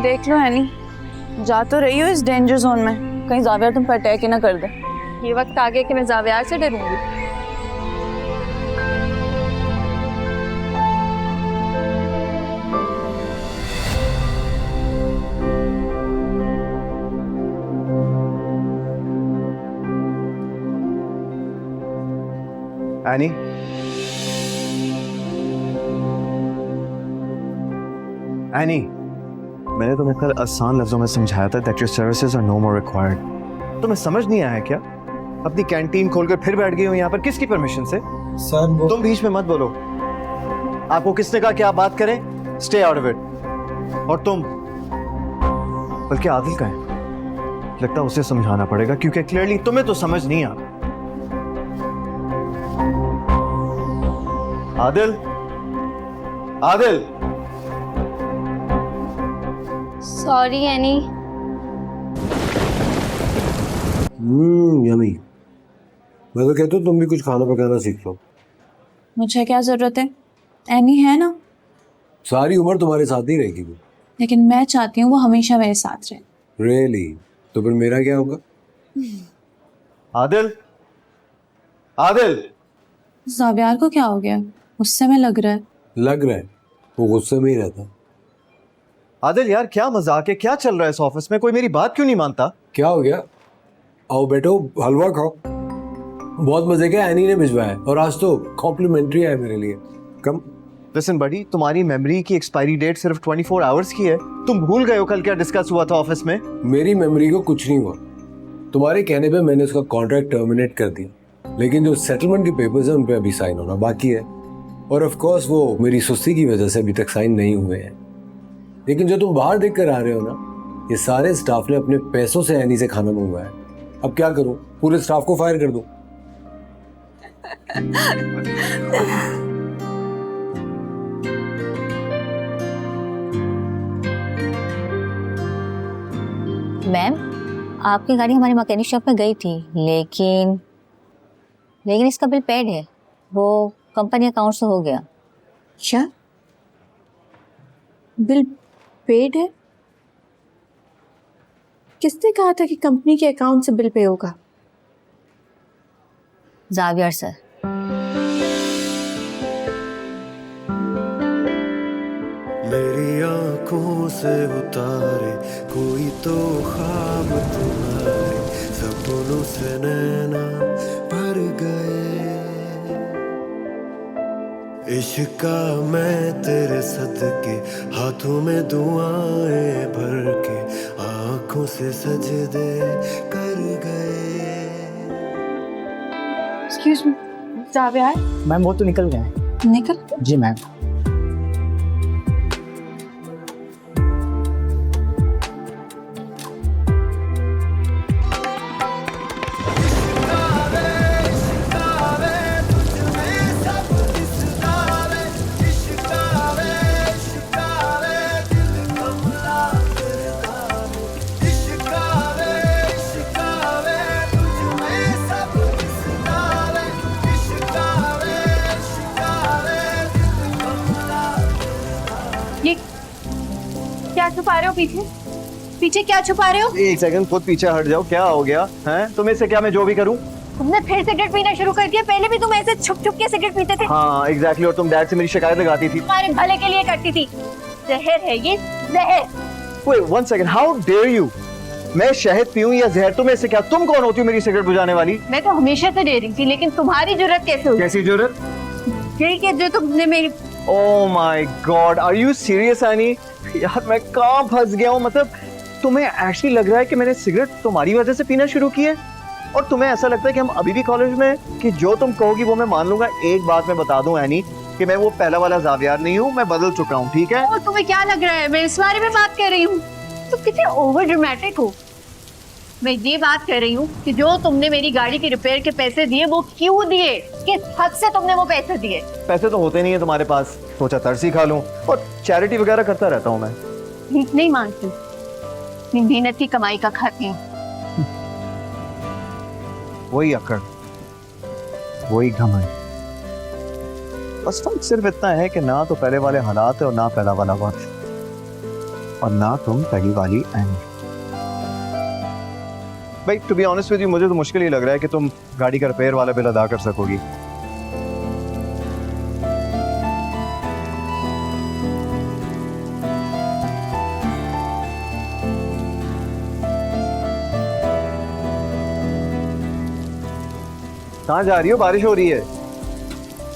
देख लो एनी, जा तो रही हो इस डेंजर जोन में, कहीं जावियार तुम पर अटैक ही ना कर दे। ये वक्त आ गया कि मैं जावियार से डरूंगी। एनी, एनी, मैंने तुम्हें कल आसान लफ्जों में समझाया था that your services are no more required। तुम्हें समझ नहीं आया क्या? अपनी कैंटीन खोलकर फिर बैठ गई हो यहाँ पर, किसकी परमिशन से? सर वो तुम बीच में मत बोलो। आपको किसने कहा कि आप बात करें? Stay out of it. और तुम, बल्कि आदिल का है, लगता है उसे समझाना पड़ेगा क्योंकि क्लियरली तुम्हें तो समझ नहीं आ रहा। Adil, Adil, sorry any. Yummy. मैं तो कहता हूँ तुम भी कुछ खाना पकाना सीख लो। मुझे क्या जरूरत है, एनी है ना। सारी उम्र तुम्हारे साथ ही रहेगी वो। लेकिन मैं चाहती हूँ वो हमेशा मेरे साथ रहे। रियली? तो फिर मेरा क्या होगा? आदिल, आदिल। जावियार को क्या हो गया, गुस्से में लग रहा है। लग रहा है वो गुस्से में ही रहता। आदिल यार, क्या मजाक है, क्या चल रहा है इस ऑफिस में? कोई मेरी बात क्यों नहीं मानता? क्या हो गया? आओ बैठो, हलवा खाओ। बहुत मजे का एनी ने भिजवाया है और आज तो कॉम्प्लीमेंट्री है मेरे लिए। कम। लिसन बड़ी, तुम्हारी मेमोरी की एक्सपायरी डेट सिर्फ 24 आवर्स की है। तुम भूल गए हो कल क्या डिस्कस हुआ था ऑफिस में? मेरी मेमोरी को कुछ नहीं हुआ। तुम्हारे कहने पे मैंने उसका कॉन्ट्रैक्ट टर्मिनेट कर दिया, लेकिन जो सेटलमेंट के पेपर्स हैं उन पे अभी साइन होना बाकी है। और ऑफ कोर्स वो मेरी सुस्ती की वजह से अभी तक साइन नहीं हुए हैं। लेकिन जो तुम बाहर देख कर आ रहे हो ना, ये सारे स्टाफ ने अपने पैसों से एनी से खाना मंगवाया। अब क्या करूं, पूरे स्टाफ को फायर कर दूं? मैम, आपकी गाड़ी हमारी मैकेनिक शॉप में गई थी, लेकिन इसका बिल पेड है, वो कंपनी अकाउंट से हो गया। क्या बिल पेड है? किसने कहा था कि कंपनी के अकाउंट से बिल पे होगा? Xavier sir. मेरी आंखों से उतारे कोई तो ख्वाब तुम्हारे, सपनों से नैना भर गए। इश्का मैं तेरे सदके, हाथों में दुआएं भर के, आंखों से सजदे कर गए। Excuse me, Zaviyar. मैम वो तो निकल गए हैं। निकल? जी मैम। ये क्या छुपा रहे हो पीछे? पीछे क्या छुपा रहे हो? एक सेकंड, खुद पीछे हट जाओ। क्या हो गया है तुम्हें से? क्या मैं जो भी करूं? तुमने फिर सिगरेट पीना शुरू कर दिया। पहले भी तुम ऐसे छुप छुप के सिगरेट पीते थे। हाँ एग्जैक्टली, और तुम डैड से मेरी शिकायत लगाती थी। तुम्हारे भले के लिए करती थी। जहर है ये, जहर। Wait, one second, how dare you? मैं शहद पीऊं या जहर? तुम्हें से क्या? तुम कौन होती हो मेरी सिगरेट बुझाने वाली? मैं तो हमेशा से दे रही थी, लेकिन तुम्हारी जरूरत कैसे हुई? कैसी जरूरत? यही कि जो तुमने मेरी। Oh my God, are you serious, any? यार मैं कहाँ फंस गया हूँ। मतलब तुम्हें एक्चुअली लग रहा है कि मैंने सिगरेट तुम्हारी वजह से पीना शुरू की है? और तुम्हें ऐसा लगता है कि हम अभी भी कॉलेज में हैं कि जो तुम कहोगी वो मैं मान लूंगा? एक बात मैं बता दूं एनी, कि मैं वो पहला वाला जावियार नहीं हूँ, मैं बदल चुका हूँ, ठीक है? और तुम्हें क्या लग रहा है मैं इस बारे में बात कर रही हूँ? तुम कितने ओवर ड्रामेटिक हो। मैं ये बात कर रही हूँ कि जो तुमने मेरी गाड़ी के रिपेयर के पैसे दिए वो क्यों दिए? किस हद से तुमने वो पैसे दिए? पैसे तो होते नहीं है तुम्हारे पास, सोचा तरसी खा लूं, और चैरिटी वगैरह करता रहता हूँ मैं। भीख नहीं मांगती, अपनी मेहनत की कमाई का खाती हूँ। वही अकड़, वही घमंड। बस फर्क सिर्फ इतना है कि ना तो पहले वाले हालात है और ना पहला वाला वक्त। और ना तुम पहली वाली एनी। भाई to be honest with you, मुझे तो मुश्किल ही लग रहा है कि तुम गाड़ी का रिपेयर वाला बिल अदा कर सकोगी। कहाँ जा रही हो? बारिश हो रही है।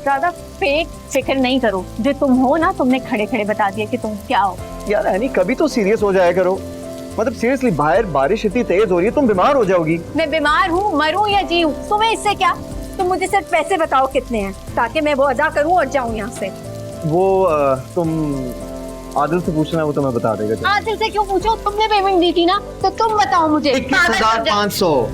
ज्यादा फेक फिक्र नहीं करो, जो तुम हो ना तुमने खड़े खड़े बता दिया कि तुम क्या हो। यार एनी, कभी तो सीरियस हो जाया करो। मतलब सीरियसली, बाहर बारिश इतनी तेज हो रही है, तुम बीमार हो जाओगी। मैं बीमार हूँ, मरूं या जीऊं, तुम्हें इससे क्या? तुम मुझे सिर्फ पैसे बताओ कितने हैं, ताकि मैं वो अदा करूं और जाऊं यहाँ से। वो तुम आदिल से पूछना है, वो तुम्हें बता देगा। आदिल से क्यों पूछो? तुमने पेमेंट दी थी ना, तो तुम बताओ मुझे। 21,500।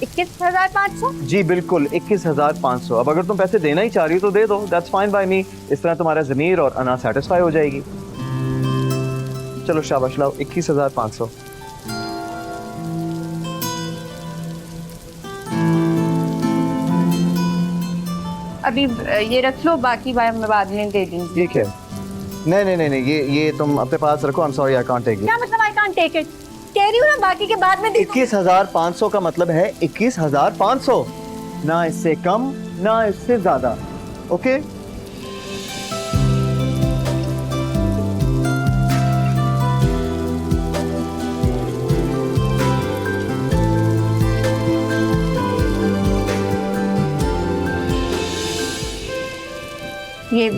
21,500? जी बिल्कुल 21,500। अब अगर तुम पैसे देना ही चाह रही हो तो दे दो, दैट्स फाइन बाय मी। इस तरह तुम्हारा ज़मीर और अना सेटिस्फाई हो जाएगी। चलो शाबाश, लाओ 21,500। अभी ये रख लो, बाकी मैं बाद में दे दूंगी। ठीक है। नहीं, ये तुम अपने पास रखो। I am sorry, I can't take it. क्या मतलब आई कांट टेक इट? कह रही हूँ ना, बाकी के बाद में दे दूंगी। 21,500 का मतलब है 21,500, ना इससे कम ना इससे ज्यादा। ओके ये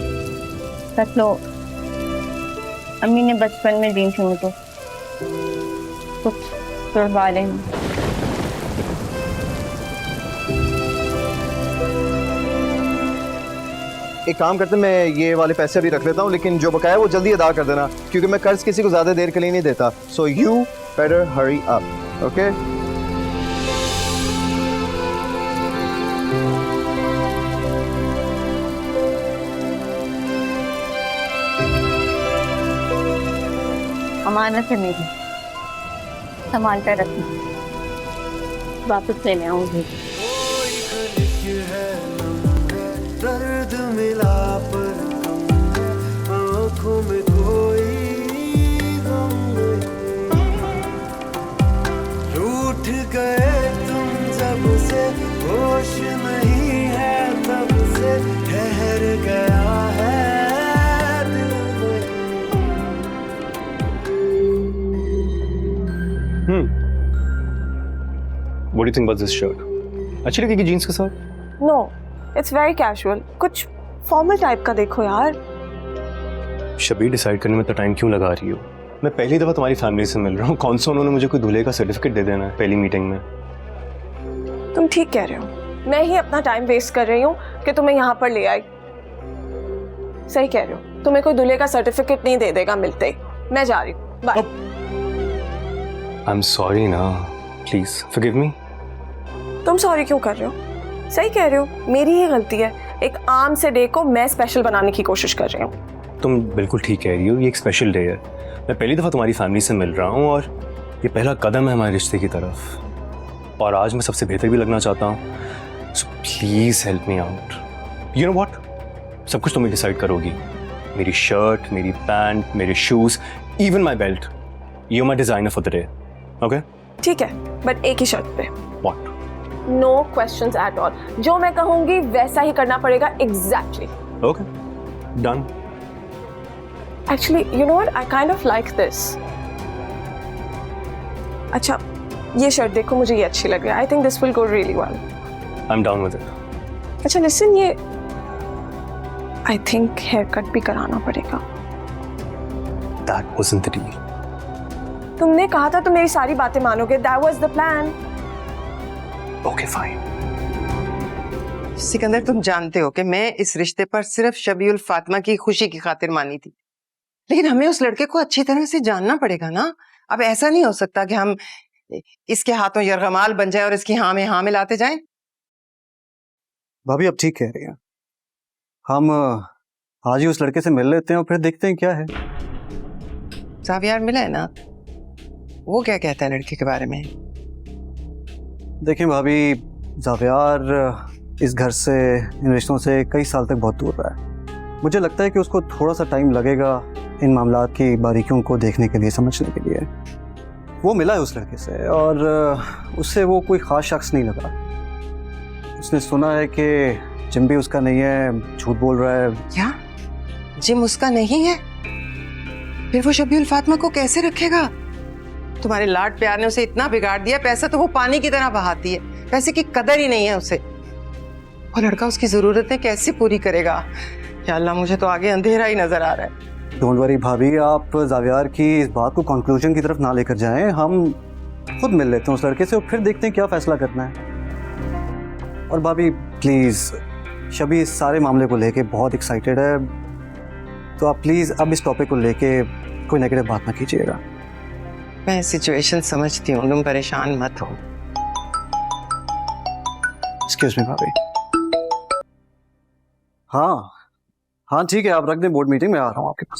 रख लो, अम्मी ने बचपन में दी थी मुझे, कुछ तुड़वा लेंगे। एक काम करते हैं, मैं ये वाले पैसे अभी रख लेता हूँ, लेकिन जो बकाया वो जल्दी अदा कर देना, क्योंकि मैं कर्ज किसी को ज्यादा देर के लिए नहीं देता। So you better hurry up. Okay अमानत है मेरी, संभाल कर रखना, वापस लेने आऊंगी। दर्द मिला पर आँखों में कोई गम नहीं। रूठ गए तुम जब से, होश नहीं है तब से, ठहर गया है दिल में। What do you think about this shirt? अच्छी लगेगी जीन्स के साथ? No, it's very casual. कुछ फॉर्मल टाइप का देखो यार। शबीर, डिसाइड करने में तो टाइम क्यों लगा रही हो? मैं पहली दफा तुम्हारी फैमिली से मिल रहा हूँ। कौन सा उन्होंने मुझे कोई दूल्हे का सर्टिफिकेट दे देना है पहली मीटिंग में? तुम ठीक कह रहे हो, मैं ही अपना टाइम वेस्ट कर रही हूँ कि तुम्हें यहाँ पर ले आई। सही कह रहे हो, तुम्हें कोई दूल्हे का सर्टिफिकेट नहीं दे देगा मिलते ही। मैं जा रही हूँ, बाय। आई एम सॉरी ना, प्लीज फॉरगिव मी। तुम सॉरी क्यों कर रहे हो? सही कह रहे हो, मेरी ही गलती है। एक आम से डे को मैं स्पेशल बनाने की कोशिश कर रही हूँ। तुम बिल्कुल ठीक कह रही हो, ये एक स्पेशल डे है। मैं पहली दफा तुम्हारी फैमिली से मिल रहा हूँ और ये पहला कदम है हमारे रिश्ते की तरफ, और आज मैं सबसे बेहतर भी लगना चाहता हूँ। So please help me out. You know what, सब कुछ तुम ही डिसाइड करोगी। मेरी शर्ट, मेरी पैंट, मेरे shoes, even my belt. You my designer for the day. Okay ठीक है, बट एक ही शर्त पे। What? No questions at all. जो मैं कहूंगी वैसा ही करना पड़ेगा, exactly. Okay, done. Actually you know what, I kind of like this. अच्छा, ये शर्ट देखो, मुझे ये अच्छी लग रही है। I think this will go really well. I am down with it. अच्छा लिसन, ये आई थिंक हेयर कट भी कराना पड़ेगा। That wasn't the deal. तुमने कहा था तुम मेरी सारी बातें मानोगे। That was the plan. Okay fine. Sikandar, तुम जानते हो कि मैं इस रिश्ते पर सिर्फ शबीउल फातिमा की खुशी की खातिर मानी थी, लेकिन हमें उस लड़के को अच्छी तरह से जानना पड़ेगा ना। अब ऐसा नहीं हो सकता कि हम इसके हाथों यरगमाल बन जाए और इसकी हाँ में हाँ मिलाते जाएं। भाभी अब ठीक कह रही हैं, हम आज ही उस लड़के से मिल लेते हैं और फिर देखते हैं क्या है। जावियार मिला है ना, वो क्या कहता है लड़के के बारे में? देखें भाभी, जावियार इस घर से, इन रिश्तों से कई साल तक बहुत दूर रहा है। मुझे लगता है कि उसको थोड़ा सा टाइम लगेगा इन मामलात की बारीकियों को देखने के लिए, समझने के लिए। वो मिला है उस लड़के से और उससे वो कोई ख़ास शख्स नहीं लगा। उसने सुना है कि जिम भी उसका नहीं है, झूठ बोल रहा है। क्या जिम उसका नहीं है? फिर वो शबीउल फातिमा को कैसे रखेगा? तुम्हारे लाड प्यार ने उसे इतना बिगाड़ दिया, पैसा तो वो पानी की तरह बहाती है, पैसे की कदर ही नहीं है उसे। वो लड़का उसकी जरूरतें कैसे पूरी करेगा? या अल्लाह, मुझे तो आगे अंधेरा ही नजर आ रहा है। डोंट वरी भाभी, आप जावियार की इस बात को कंक्लूजन की तरफ ना लेकर जाएं। हम खुद मिल लेते हैं उस लड़के से और फिर देखते हैं क्या फैसला करना है। और भाभी प्लीज़, शबी इस सारे मामले को लेके बहुत एक्साइटेड है, तो आप प्लीज़ अब इस टॉपिक को लेके कोई नेगेटिव बात ना कीजिएगा। मैं सिचुएशन समझती हूँ, तुम परेशान मत हो। एक्सक्यूज मी भाभी। हाँ हाँ ठीक है, आप रख दें बोर्ड मीटिंग में, आ रहा हूँ आपके पास।